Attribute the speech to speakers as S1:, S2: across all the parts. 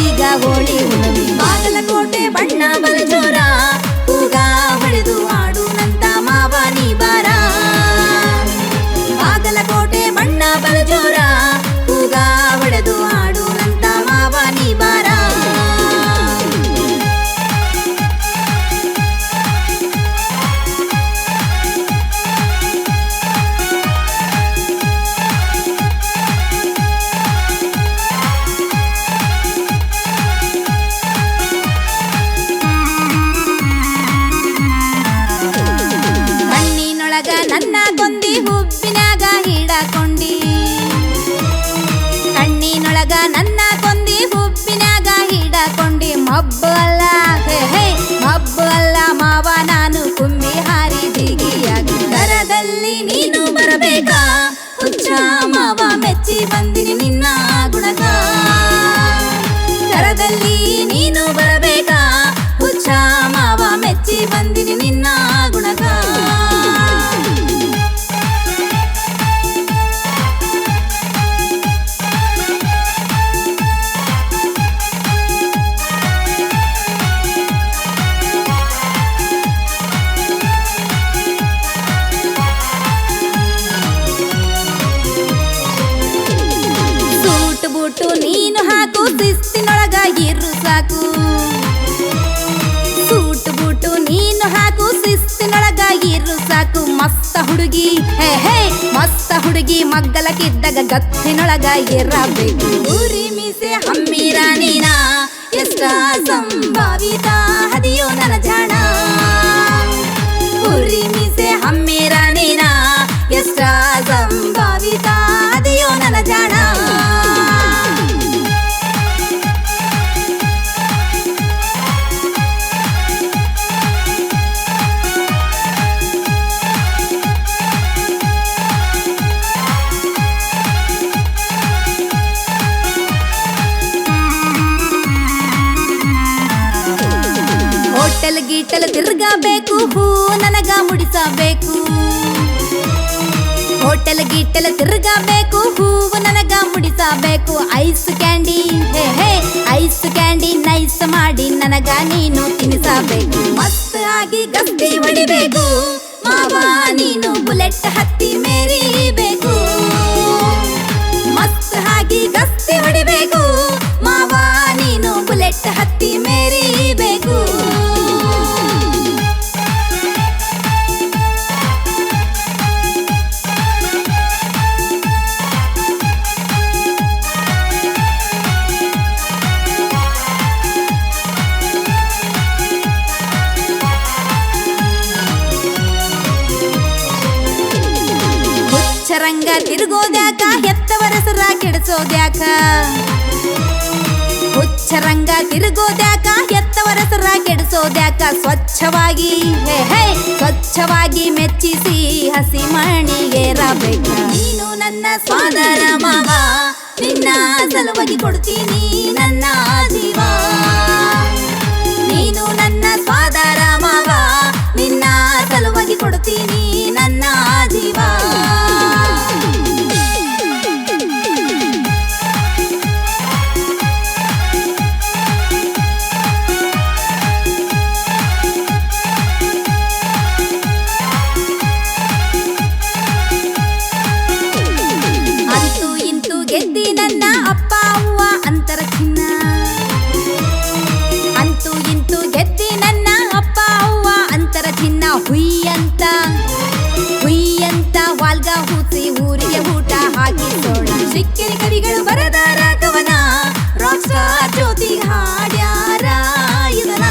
S1: ಈಗ ಹೋಳಿ ಹುಣ್ಣಿಮೆ ಬಾಗಲಕೋಟೆ ಬಣ್ಣ ಬಲಜೋರ ಕೂಗ ಹೊಡೆದು ಆಡುನಂತ ಮಾವ ನೀ ಬಾರ ಬಾಗಲಕೋಟೆ ಬಣ್ಣ ಬಲಜೋರ ಕೂಗ ಹೊಡೆದು ಆಡುನಂತ ಮಾವ ನೀ ಬಾರ ನನ್ನ ಕೊಂದಿ ಹುಬ್ಬಿನಾಗ ಹಿಡಕೊಂಡಿ ಕಣ್ಣಿನೊಳಗ ನನ್ನ ಕೊಂದಿ ಹುಬ್ಬಿನಾಗ ಹಿಡಕೊಂಡಿ ಮಬ್ಬು ಅಲ್ಲ ಮಬ್ಬು ಅಲ್ಲ ಮಾವ ನಾನು ಕುಂಬಿ ಹಾರಿ ಬಿಗಿಯಾಗಿ ದರದಲ್ಲಿ ನೀನು ಬರಬೇಕಾ ಹುಚ್ಚ ಮಾವ ಮೆಚ್ಚಿ ಬಂದಿನಿ ನಿನ್ನ ಗುಣಗ ದರದಲ್ಲಿ ನೀನು ಬರಬೇಕಾ ಹುಚ್ಚ ಮಾವ ಮೆಚ್ಚಿ ಬಂದಿನಿ ನಿನ್ನ ಗುಣಗ ಬೂಟು ನೀನು ಹಾಕು ಶಿಸ್ತಿನೊಳಗ ಇರು ಸಾಕು ಸೂಟ್ ಬೂಟು ನೀನು ಹಾಕು ಶಿಸ್ತಿನೊಳಗ ಇರು ಸಾಕು ಮಸ್ತ ಹುಡುಗಿ ಮಸ್ತ ಹುಡುಗಿ ಮಗ್ಗಲಕ್ಕಿದ್ದಾಗ ಗತ್ತಿನೊಳಗ ಇರಬೇಕು ಊರಿ ಮೀಸೆ ಹಮ್ಮಿರ ನೀನ ಎಷ್ಟ ಸಂಭಾವಿತ ಹದಿಯೋ ನನ್ನ ಜಾಣ ಊರಿ ಮೀಸೆ ಹಮ್ಮಿರ ನೀನ ಎಷ್ಟ ಸಂಭಾವಿತ ಹದಿಯೋ ನನ್ನ ಜಾಣ ಹೋಟೆಲ್ ಗೀಟಲ್ ತಿರ್ಗಬೇಕು ಹೂ ನನಗ ಮುಡಿಸಬೇಕು ಹೋಟೆಲ್ ಗೀಟಲ್ ತಿರ್ಗಬೇಕು ಹೂವು ನನಗ ಮುಡಿಸಬೇಕು ice candy ice candy nice ಮಾಡಿ ನನಗ ನೀನು ತಿನ್ನಿಸಬೇಕು ಮಸ್ತ್ ಆಗಿ ಗಸ್ತಿ ಹೊಡಿಬೇಕು ಮಾವ ನೀನು ಬುಲೆಟ್ ಹತ್ತಿ ಮೇರಿಬೇಕು ಮಸ್ತ್ ಆಗಿ ಗಸ್ತಿ ಹೊಡಿಬೇಕು ಮಾವ ನೀನು ಬುಲೆಟ್ ಹತ್ತಿ ಮೇರಿಬೇಕು ಹುಚ್ಚರಂಗ ತಿರುಗೋದ್ಯಾಕ ಹೆತ್ತವರ ಸರ ಕೆಡಿಸೋದ್ಯಾಕ ಹುಚ್ಚರಂಗ ತಿರುಗೋದ್ಯಾಕ ಹೆತ್ತವರ ಸರ ಕೆಡಿಸೋದ್ಯಾಕ ಸ್ವಚ್ಛವಾಗಿ ಸ್ವಚ್ಛವಾಗಿ ಮೆಚ್ಚಿಸಿ ಹಸಿ ಮಣಿಗೇರಬೇಕ ನೀನು ನನ್ನ ಸ್ವಾದರ ಮಾವ ನಿನ್ನ ಸಲುವಾಗಿ ಕೊಡ್ತೀನಿ ನನ್ನ ಜೀವ ನೀನು ನನ್ನ ಸ್ವಾದರ ಮಾವ ನಿನ್ನ ಸಲುವಾಗಿ ಕೊಡ್ತೀನಿ ನನ್ನ ಜೀವ ಅಂತೂ ಇಂತೂ ಗೆದ್ದಿ ನನ್ನ ಅಪ್ಪ ಅವ್ವ ಅಂತರ ಚಿನ್ನ ಅಂತೂ ಇಂತೂ ಗೆದ್ದಿ ನನ್ನ ಅಪ್ಪ ಅವ್ವ ಅಂತರ ಚಿನ್ನ ಹುಯ್ಯಂತ ವಾಲ್ಗ ಹೂಸಿ ಊರಿಗೆ ಊಟ ಹಾಕಿಸೋಣ ಶಿಕ್ಕರಿ ಕವಿಗಳು ಬರದಾರ ಕವನ ರಾಕ್ ಸ್ಟಾರ್ ಜ್ಯೋತಿ ಹಾಡ್ಯಾರ ಇದನ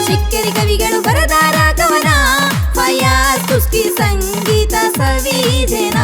S1: ಶಿಕ್ಕರಿ ಕವಿಗಳು ಬರದಾರ ಕವನ ಫಯಾಜ್ ಕುಸ್ತಿ ಸಂಗೀತ ಸವಿಜೇನ